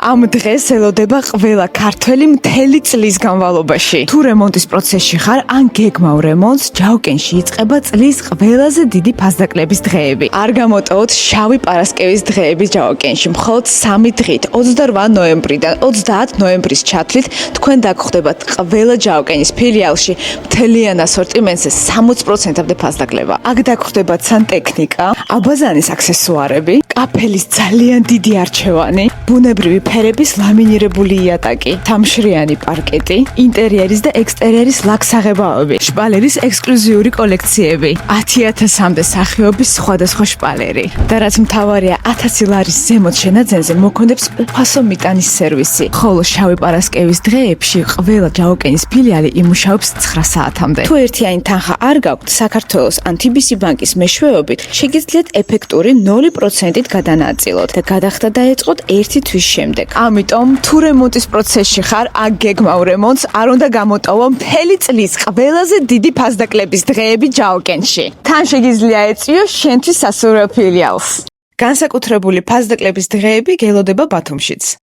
ამ დღეს ელოდება ყველა ქართველი მთელი წლის განმავლობაში. თუ რემონტის პროცესში ხარ, ან გეგმავ რემონტს, ჯაუკენში იწყება წლის ყველაზე დიდი ფასდაკლების დღეები. არ გამოტოვოთ შავი პარასკევის დღეები ჯაუკენში. მხოლოდ 3 დღით, 28 ნოემბრიდან 30 ნოემბრის ჩათვლით, თქვენ დაგხვდებათ ყველა ჯაუკენის ფილიალში მთლიან ასორტიმენტზე 60%-ამდე ფასდაკლება. აქ დაგხვდებათ სანტექნიკა, აბაზანის აქსესუარები, კაფელის ძალიან დიდი არჩევანი, ბუნებრივი ფერების ლამინირებული იატაკი, სამშრიანი პარკეტი, ინტერიერის და ექსტერიერის ლაქსაღებაობები, შპალერის ექსკლუზიური კოლექციები, 10,000-მდე სახეობის სხვადასხვა შპალერი. და რაც მთავარია, 1000 ლარის ზემოთ შენაძენზე მოქმედებს უფასო მიტანის სერვისი. ხოლო შავი პარასკევის დღეებში ყველა ჯაუკენის ფილიალი იმუშავებს 9 საათამდე. თუ ერთიანი თანხა არ გაქვთ, საქართველოს ან TBC ბანკის მეშვეობით შეგიძლიათ ეფექტური 0%-ით გადანაწილოთ და გადახდა დაეწყოთ 1 თვის შემდეგ. ამიტომ თუ რემონტის პროცესში ხარ, ან გეგმავ რემონტს, არ უნდა გამოტოვო მთელი წლის ყველაზე დიდი ფასდაკლების დღეები ჯაუკენში. თან შეგიძლია ეწიო შენთვის სასურველ ფილიალს. განსაკუთრებული ფასდაკლების დღეები გელოდება ბათუმშიც.